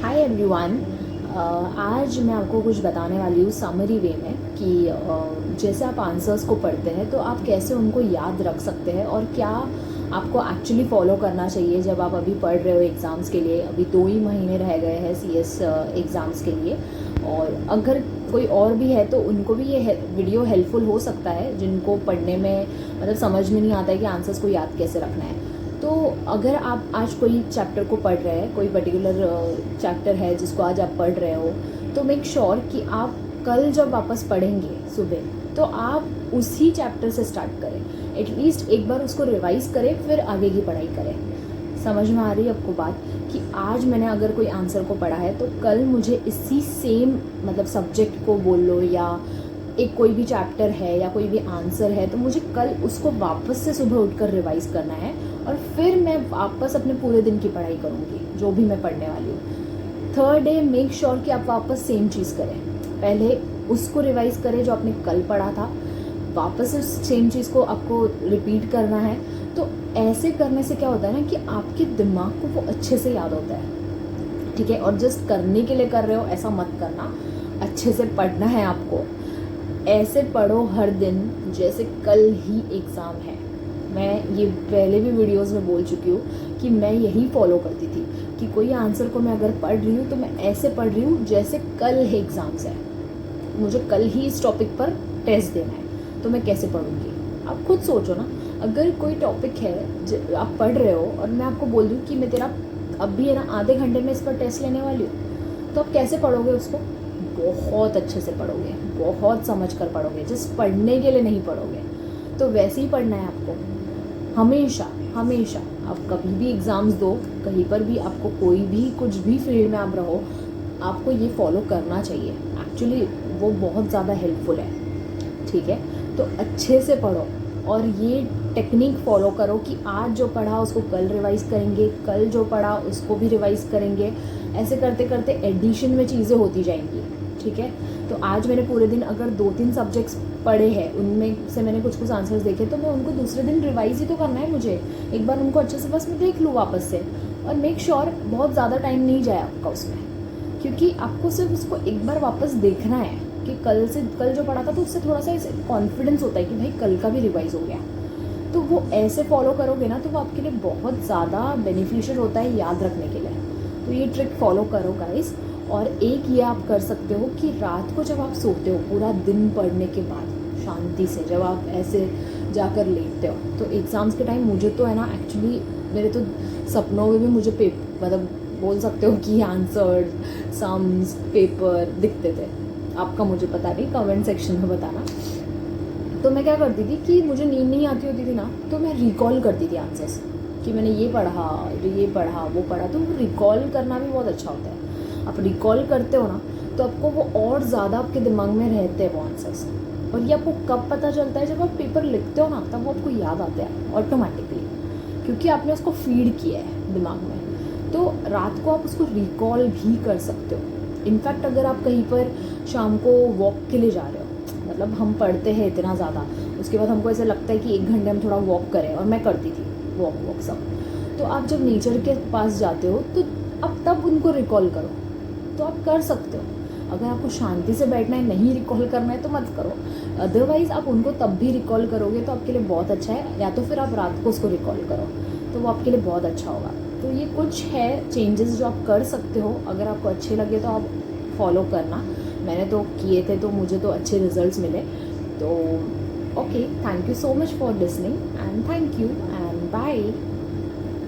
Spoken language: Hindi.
Hi everyone. आज मैं आपको कुछ बताने वाली हूँ समरी वे में कि जैसे आप आंसर्स को पढ़ते हैं तो आप कैसे उनको याद रख सकते हैं और क्या आपको एक्चुअली फॉलो करना चाहिए जब आप अभी पढ़ रहे हो एग्ज़ाम्स के लिए। अभी 2 ही महीने रह गए हैं सीएस एग्ज़ाम्स के लिए, और अगर कोई और भी है तो उनको भी ये वीडियो हेल्पफुल हो सकता है जिनको पढ़ने में मतलब समझ में नहीं आता है कि आंसर्स को याद कैसे रखना है। तो अगर आप आज कोई चैप्टर को पढ़ रहे हैं, कोई पर्टिकुलर चैप्टर है जिसको आज आप पढ़ रहे हो, तो मेक श्योर कि आप कल जब वापस पढ़ेंगे सुबह तो आप उसी चैप्टर से स्टार्ट करें। एटलीस्ट एक बार उसको रिवाइज करें, फिर आगे की पढ़ाई करें। समझ में आ रही है आपको बात कि आज मैंने अगर कोई आंसर को पढ़ा है तो कल मुझे इसी सेम मतलब सब्जेक्ट को बोल लो या एक कोई भी चैप्टर है या कोई भी आंसर है तो मुझे कल उसको वापस से सुबह उठकर रिवाइज करना है और फिर मैं वापस अपने पूरे दिन की पढ़ाई करूँगी जो भी मैं पढ़ने वाली हूँ। थर्ड डे मेक श्योर कि आप वापस सेम चीज़ करें। पहले उसको रिवाइज करें जो आपने कल पढ़ा था, वापस उस सेम चीज़ को आपको रिपीट करना है। तो ऐसे करने से क्या होता है ना कि आपके दिमाग को वो अच्छे से याद होता है, ठीक है। और जस्ट करने के लिए कर रहे हो ऐसा मत करना, अच्छे से पढ़ना है आपको। ऐसे पढ़ो हर दिन जैसे कल ही एग्ज़ाम है। मैं ये पहले भी वीडियोस में बोल चुकी हूँ कि मैं यही फॉलो करती थी कि कोई आंसर को मैं अगर पढ़ रही हूँ तो मैं ऐसे पढ़ रही हूँ जैसे कल है एग्ज़ाम्स है, मुझे कल ही इस टॉपिक पर टेस्ट देना है, तो मैं कैसे पढ़ूँगी। आप खुद सोचो ना, अगर कोई टॉपिक है आप पढ़ रहे हो और मैं आपको बोल दूँ कि मैं तेरा अभी है ना आधे घंटे में इस पर टेस्ट लेने वाली हूँ, तो आप कैसे पढ़ोगे उसको? बहुत अच्छे से पढ़ोगे, बहुत समझ कर पढ़ोगे, जिस पढ़ने के लिए नहीं पढ़ोगे। तो वैसे ही पढ़ना है आपको हमेशा हमेशा। आप कभी भी एग्ज़ाम्स दो, कहीं पर भी आपको कोई भी कुछ भी फील्ड में आप रहो, आपको ये फॉलो करना चाहिए। एक्चुअली वो बहुत ज़्यादा हेल्पफुल है, ठीक है। तो अच्छे से पढ़ो और ये टेक्निक फॉलो करो कि आज जो पढ़ा उसको कल रिवाइज करेंगे, कल जो पढ़ा उसको भी रिवाइज करेंगे। ऐसे करते करते एडिशन में चीज़ें होती जाएंगी, ठीक है। तो आज मैंने पूरे दिन अगर 2-3 सब्जेक्ट्स पढ़े हैं, उनमें से मैंने कुछ आंसर्स देखे, तो मैं उनको दूसरे दिन रिवाइज ही तो करना है मुझे। एक बार उनको अच्छे से बस मैं देख लूँ वापस से, और मेक श्योर बहुत ज़्यादा टाइम नहीं जाए आपका उसमें, क्योंकि आपको सिर्फ उसको एक बार वापस देखना है कि कल जो पढ़ा था तो उससे थोड़ा सा कॉन्फिडेंस होता है कि भाई कल का भी रिवाइज हो गया। तो वो ऐसे फॉलो करोगे ना तो वो आपके लिए बहुत ज़्यादा बेनिफिशियल होता है याद रखने के लिए। तो ये ट्रिक फॉलो करो गाइस। और एक ये आप कर सकते हो कि रात को जब आप सोते हो पूरा दिन पढ़ने के बाद शांति से, जब आप ऐसे जाकर लेटते हो, तो एग्ज़ाम्स के टाइम मुझे तो है ना एक्चुअली मेरे तो सपनों में भी मुझे मतलब बोल सकते हो कि आंसर सम्स पेपर दिखते थे। आपका मुझे पता नहीं, कमेंट सेक्शन में बताना। तो मैं क्या करती थी कि मुझे नींद नहीं आती होती थी ना, तो मैं रिकॉल करती थी आंसर्स कि मैंने ये पढ़ा वो पढ़ा। तो रिकॉल करना भी बहुत अच्छा होता है। आप रिकॉल करते हो ना तो आपको वो और ज़्यादा आपके दिमाग में रहते हैं वो आंसर्स। और ये आपको कब पता चलता है? जब आप पेपर लिखते हो ना, तब वो आपको याद आते हैं ऑटोमेटिकली, क्योंकि आपने उसको फीड किया है दिमाग में। तो रात को आप उसको रिकॉल भी कर सकते हो। इनफैक्ट अगर आप कहीं पर शाम को वॉक के लिए जा रहे हो, मतलब हम पढ़ते हैं इतना ज़्यादा, उसके बाद हमको ऐसा लगता है कि 1 घंटे हम थोड़ा वॉक करें, और मैं करती थी वॉक सब। तो आप जब नेचर के पास जाते हो तो आप तब उनको रिकॉल करो, तो आप कर सकते हो। अगर आपको शांति से बैठना है, नहीं रिकॉल करना है तो मत करो। अदरवाइज़ आप उनको तब भी रिकॉल करोगे तो आपके लिए बहुत अच्छा है। या तो फिर आप रात को उसको रिकॉल करो तो वो आपके लिए बहुत अच्छा होगा। तो ये कुछ है चेंजेस जो आप कर सकते हो। अगर आपको अच्छे लगे तो आप फॉलो करना। मैंने तो किए थे तो मुझे तो अच्छे रिजल्ट्स मिले। तो okay, thank you so much for listening and thank you and bye.